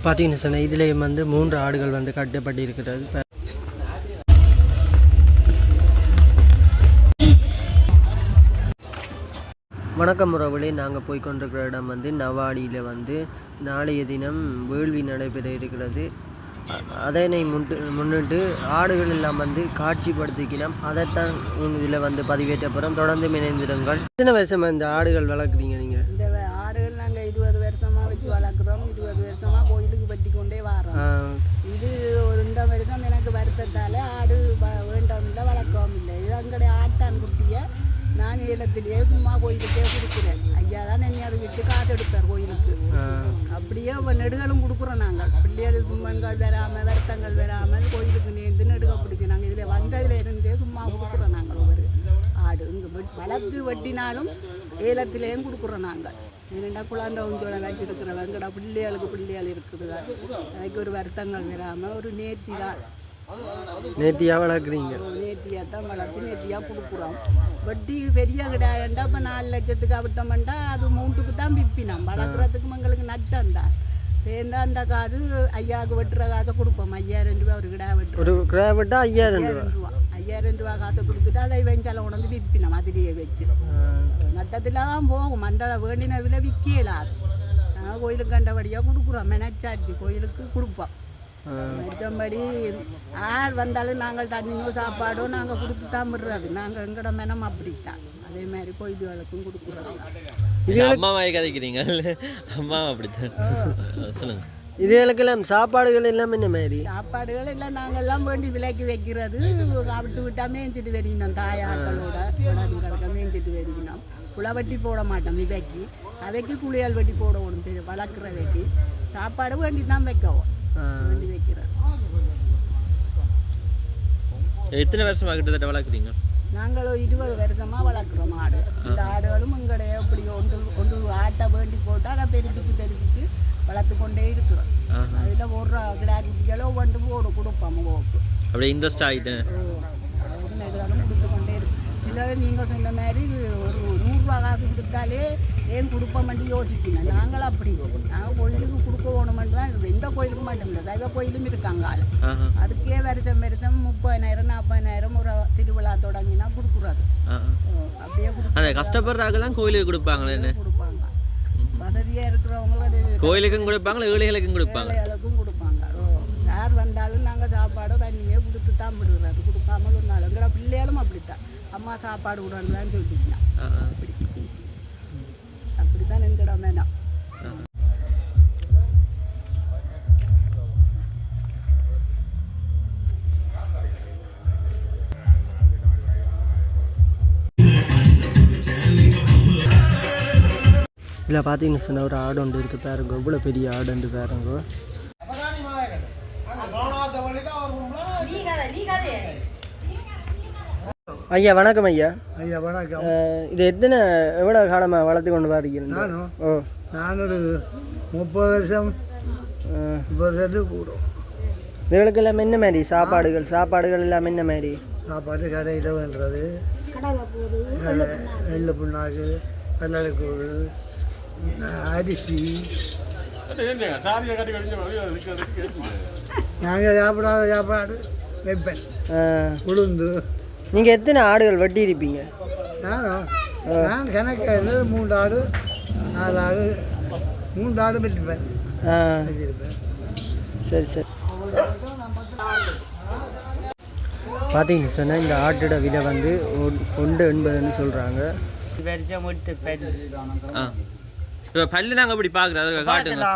பார்த்தீங்கன்னு சொன்னால் இதுலேயும் வந்து 3 ஆடுகள் வந்து கட்டப்பட்டு இருக்கிறது. வணக்கம் உறவுகளே, நாங்கள் போய் கொண்டிருக்கிற இடம் வந்து நவாடியில் வந்து நாளைய தினம் வேள்வி நடைபெற இருக்கிறது. அதனை முன்னிட்டு ஆடுகள் எல்லாம் வந்து காட்சிப்படுத்திக்கணும். அதைத்தான் இதில் வந்து பதிவேற்றப்புறம் தொடர்ந்து இணைந்திருங்கள். எத்தனை வருஷமா இந்த ஆடுகள் வளர்க்குறீங்க நீங்கள்? இந்த ஆடுகள் நாங்கள் 20 வருஷமாக வச்சு வளர்க்குறோம். 20 வருஷமாக கோயிலுக்கு பற்றி கொண்டே வரோம். இது ஒரு இந்த வருஷம் எனக்கு வருத்தத்தால் ஆடு வேண்டாம் இல்லை, வளர்க்கவும் இல்லை. இது எங்களுடைய ஆட்டான் குட்டியை நான் ஏலத்திலேயே சும்மா கோயிலுக்கே கொடுக்குறேன். ஐயா தான் என்னை அது விட்டு காசு எடுத்தார் கோயிலுக்கு. அப்படியே நெடுகளும் கொடுக்குறோம். நாங்கள் பிள்ளைகள் துன்பங்கள் வராமல் வருத்தங்கள் வராமல் கோயிலுக்கு நேர்ந்து நெடுக பிடிக்கும். நாங்கள் இதில் வந்ததில் இருந்தே சும்மா கொடுக்குறோம். நாங்கள் ஒவ்வொரு ஆடு இங்கே வளர்த்து வெட்டினாலும் ஏலத்திலேயும் கொடுக்குறோம். நாங்கள் என்னென்னா குழந்தை உஞ்சோட வச்சிருக்கிறவங்கடா பிள்ளைகள் இருக்குது. அதுக்கு ஒரு வருத்தங்கள் வராமல் ஒரு நேர்த்தி தான். நேர்த்தியாக வளர்க்குறீங்க? நேர்த்தியாக தான் வளர்த்து நேர்த்தியாக கொடுக்குறோம். வட்டி பெரிய கிடையாண்டா. இப்போ 4 லட்சத்துக்கு அவிட்டோம்டா அது 3க்கு தான் விற்பினோம். வளர்க்குறதுக்கு எங்களுக்கு நட்டம் தான். சேர்ந்தா அந்த காசு ஐயாவுக்கு வெட்டுற காசை கொடுப்போம். 5000 ரூபா ஒரு கிடா வெட்டு. ஒரு கிடா வெட்டா 5000 ரூபா. 5000 ரூபா காசை கொடுத்துட்டு அதை வெஞ்சால உணர்ந்து விற்பினோம். அதிலேயே வச்சு நட்டத்தில் தான் போகும். அந்த வேண்டின விலை விற்கலாது. நாங்கள் கோயிலுக்கு கண்டபடியாக கொடுக்குறோம். மெனச்சாட்சி கோயிலுக்கு கொடுப்போம். மற்றபடி ஆள் வந்தாலும் நாங்கள் தண்ணியோ சாப்பாடோ நாங்கள் கொடுத்து தான் விடுறது. நாங்கள் எங்களோட மெனம் அப்படித்தான். அதே மாதிரி கோயில்களுக்கும் கொடுக்குறோம். இது அம்மாவை கதைக்கிறீங்க? அம்மா அப்படித்தான் சொல்லுங்க. இதுகளுக்கெல்லாம் சாப்பாடுகள் எல்லாம் என்ன மாதிரி? சாப்பாடுகள் எல்லாம் நாங்கள் எல்லாம் வேண்டி விலைக்கு வைக்கிறது. விட்டு விட்டால் மேய்ஞ்சிட்டு வெறிக்கணும். தாயாக்களோட கிடக்க மேய்ஞ்சிட்டு வெறிக்கணும். குளை வட்டி போட மாட்டோம் விலைக்கு. அவைக்கு குளியல் வட்டி போடணும். வளர்க்குற வைக்கி சாப்பாடு வேண்டி தான் வைக்கவும் வேண்டி வைக்கிறோம். எத்தனை வருஷமாக கிட்டத்தட்ட வளர்க்குறீங்க? நாங்கள் 20 வருஷமாக வளர்க்குறோம் ஆடு. இந்த ஆடுகளும் எங்களுடைய இப்படி ஒன்று ஆட்டை வேண்டி போட்டு அதை பெருப்பிச்சு வளர்த்து கொண்டே இருக்கிறோம். அதில் ஒரு கிடா குட்டிகளோ ஒன்று கொடுப்போம். அப்படியே இன்ட்ரெஸ்ட் ஆகிட்டேன். நெடுகளும் கொடுத்து கொண்டே இருக்கு. சிலர் நீங்கள் சொன்ன மாதிரி ஒரு 100 ரூபா காசு கொடுத்தாலே ஏன் கொடுப்போம்னு யோசிக்கணும். நாங்கள் அப்படி நாங்கள் கோயிலுக்கு கொடுக்க வேணுமென்று தான். எந்த கோயிலுக்கும் மாட்டோம். சைவ கோயிலும் இருக்காங்க. அதுக்கே வருஷம் 30,000 40,000 ஒரு திருவிழா தொடங்கினா கொடுக்குறாரு. அப்படியே கொடுப்பாங்க. கஷ்டப்படுறாங்கலாம் கோயிலுக்கு கொடுப்பாங்களே. கொடுப்பாங்க. வசதியாக இருக்கிறவங்களும் கோயிலுக்கும் கொடுப்பாங்க, ஏழைகளுக்கும் கொடுப்பாங்க. ஏழைகளுக்கும் கொடுப்பாங்க. யார் வந்தாலும் நாங்கள் சாப்பாடோ தண்ணியே கொடுத்து தான் விடுறது. கொடுக்காமல் ஒரு நாள் எங்களோட பிள்ளைகளும் அப்படித்தான். அம்மா சாப்பாடு விடணும்னு சொல்லிட்டீங்கன்னா அப்படி அப்படித்தான் எங்களோட மேடம். இல்லை பார்த்தீங்கன்னு சொன்னால் ஒரு ஆடு ஒன்று இருக்குது பாருங்க. இவ்வளோ பெரிய ஆடு ஒன்று பாருங்க. ஐயா வணக்கம். ஐயா வணக்கம். இது எவ்வளோ காலமாக வளர்த்து கொண்டு வரீங்க? நான் ஒரு 30 வருஷம் கூடும். இதுகளுக்கெல்லாம் என்ன மாதிரி சாப்பாடுகள் எல்லாம் என்ன மாதிரி? சாப்பாடு கடையில் வேண்டது. வெள்ளை புண்ணாக்கு, வெள்ளக்கூடு, அரிசி. நாங்கள் சாப்பிடாத சாப்பாடு வைப்பேன். உளுந்து. நீங்கள் எத்தனை ஆடுகள் வெட்டி இருப்பீங்க? நான் கணக்கு 3 ஆடு 4 ஆடு 3 ஆடு வெட்டிப்பேன். வச்சிருப்பேன். சரி சரி. பார்த்தீங்கன்னு சொன்னால் இந்த ஆட்டோட விலை வந்து 1.80 சொல்கிறாங்க. இப்போ பல்லு நாங்கள் அப்படி பார்க்குறோம். காட்டுங்க.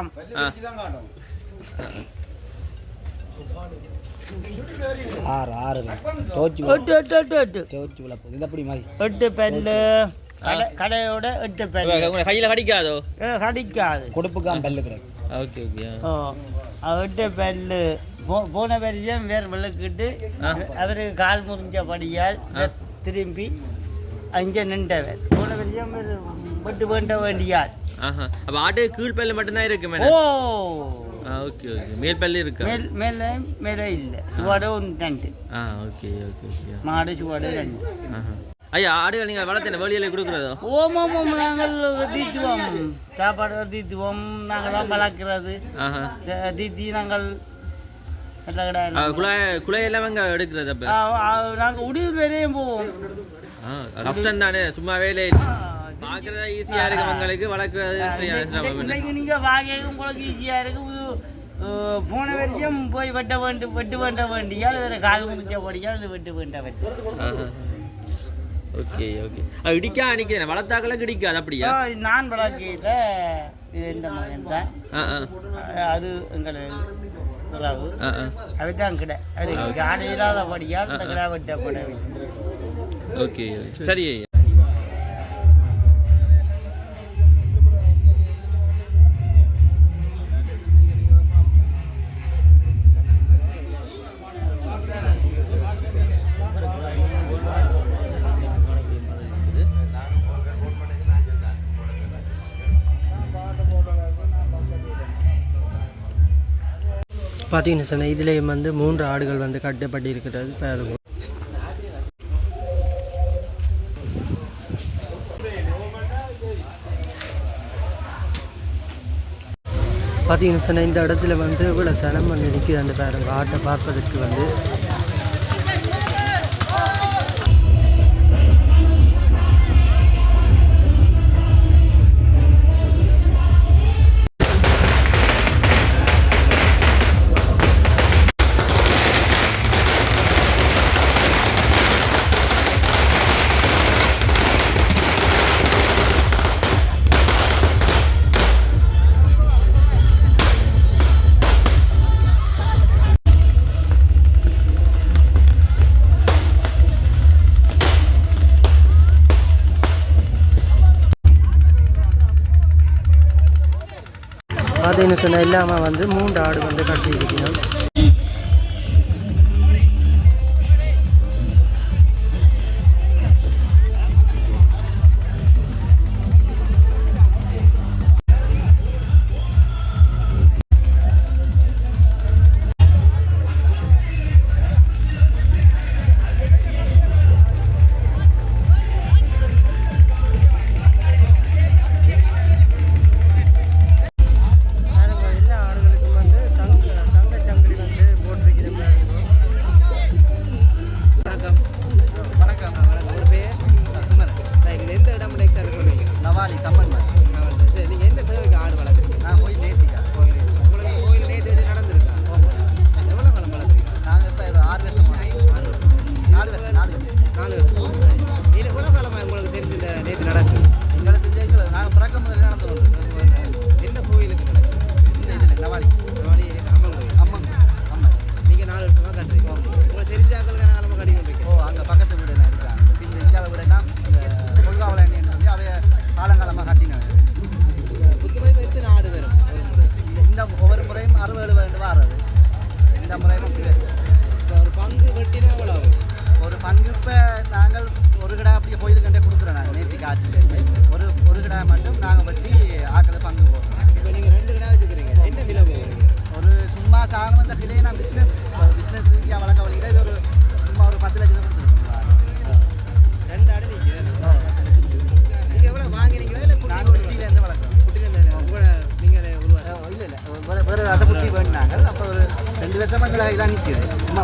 கடையோட 8 பல்லு கையில் கடிக்காதோ? கடிக்காது. கொடுப்புக்கான் பல்லு. Okay okay. 8 பல்லு. போன வருஷம் வேறு விளக்கிட்டு அவருக்கு கால் முறிஞ்சபடியால் திரும்பி அங்கே நின்றவர். போன வருஷம் வெட்டு வேண்ட வேண்டியால். அப்போ ஆட்டு கீழ் பல்லு மட்டும்தான் இருக்கு. Okay okay. மேல் பல்லு இருக்கு? மேலே இல்லை. சுவாடோ 2. Okay okay okay. மாடு சுவாடோ 2. ஐயா ஆடுகள் நீங்கள் வளர்த்தேன் வெளியில கொடுக்குறதோ? ஓமோமோம் நாங்கள் தீத்துவோம், சாப்பாடு தீத்துவோம், நாங்கள் தான் வளர்க்குறது தீத்தி நாங்கள் குலையெல்லாம் அங்கே எடுக்கிறது. அப்போ நாங்கள் உடியூர் வரையும் போவோம். கஷ்டம் தானே, சும்மா வேலை பார்க்குறதா ஈஸியாக இருக்கு, உங்களுக்கு வளர்க்குறது இன்னைக்கு நீங்கள் வாங்கி உங்களுக்கு ஈஸியாக இருக்குது. போன வரைக்கும் போய் வெட்ட வேண்டியால் வேறு கால் முடிச்ச படியால் இது வெட்ட வேண்டாம். Okay okay. அது இடிக்கா அடிக்கிறேன் வளர்த்தாக்கெல்லாம் கிடைக்காது அப்படியா? நான் வளர்க்கையில் இது இந்த மகன் தான், அது எங்களுக்கு உறவு, அதுதான் கிட. அது ஆடு இல்லாதபடியால் இந்த கிடா வெட்டப்படவில்லை. ஓகே சரி. பார்த்தீங்கன்னு சொன்னால் இதில் வந்து 3 ஆடுகள் வந்து கட்டப்பட்டிருக்கிறது. பாருங்க பார்த்தீங்கன்னு சொன்னால் இந்த இடத்துல வந்து இவ்வளோ சனம் வந்து நிற்குது. அந்த பாருங்க ஆட்டை பார்ப்பதற்கு வந்து பார்த்தீங்கன்னு சொன்னால் இல்லாமல் வந்து 3 ஆடு வந்து கட்டியிருக்கணும்.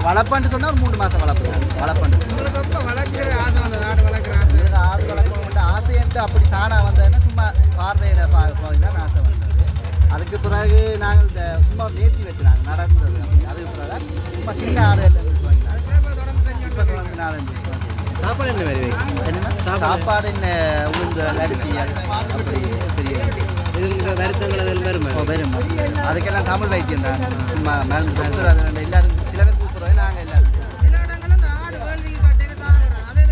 வளர்ப்பான்னு சொன்னால் ஒரு 3 மாதம் வளர்ப்பாண்டு உங்களுக்கு ரொம்ப வளர்க்குற ஆசை வந்தது. ஆடு வளர்க்குற ஆசை, ஆடு வளர்க்கணுன்ற ஆசைன்ட்டு அப்படி தானாக வந்ததுன்னா சும்மா பார்வையிட தான் ஆசை வந்தது. அதுக்கு பிறகு நாங்கள் இந்த சும்மா நேர்த்தி வச்சுனாங்க நடந்தது. அதுக்கு பிறகு சும்மா சின்ன ஆடு தொடர்ந்து செஞ்சு சாப்பாடு என்ன வேறு என்னென்னா சாப்பாடு என்ன உளுந்து அரிசி அப்படி பெரிய இது வருத்தங்கள் அதில் வரும். அதுக்கெல்லாம் தமிழ் வைத்தியம் தான், சும்மா மருந்து அது எல்லாரும் சில பேர் கூப்பிடுவோம். நாங்கள் எல்லாரும் சில இடங்களில் அந்த ஆடு வேள்வி கட்டையில் சாகுறோம். அது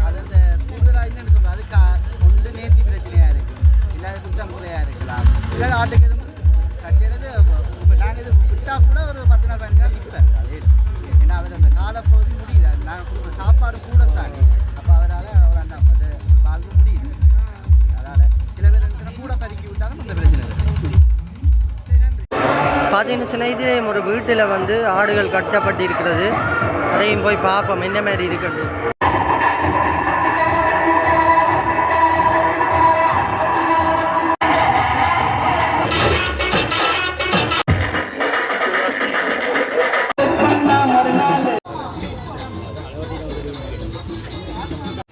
அது அந்த கூடுதலாக என்னென்னு சொல்கிறோம், அதுக்கு ஒன்று நேர்த்தி பிரச்சனையாக இருக்குது, இல்லாத குற்றம் முறையாக இருக்கலாம். இல்லை ஆட்டுக்கு எதுவும் கட்டையிலது இப்போ நாங்கள் இது விட்டால் கூட ஒரு 10 நாள் 15 நாள் நிற்பார். அது ஏன்னா அவர் அந்த காலப்பகுதி முடியுது. நாங்கள் கொடுக்குற சாப்பாடு கூட தானே, அப்போ அவரால் அவ்வளோ அந்த அது வாழ்வு முடியுது. அதனால் சில பேர் கூட பறிக்கி விட்டாலும் அந்த பிரச்சனை இருக்குது. பார்த்தீங்கன்னு சொன்னால் இதிலேயும் ஒரு வீட்டில் வந்து ஆடுகள் கட்டப்பட்டிருக்கிறது. அதையும் போய் பார்ப்போம் என்ன மாதிரி இருக்குது. வணக்கம்.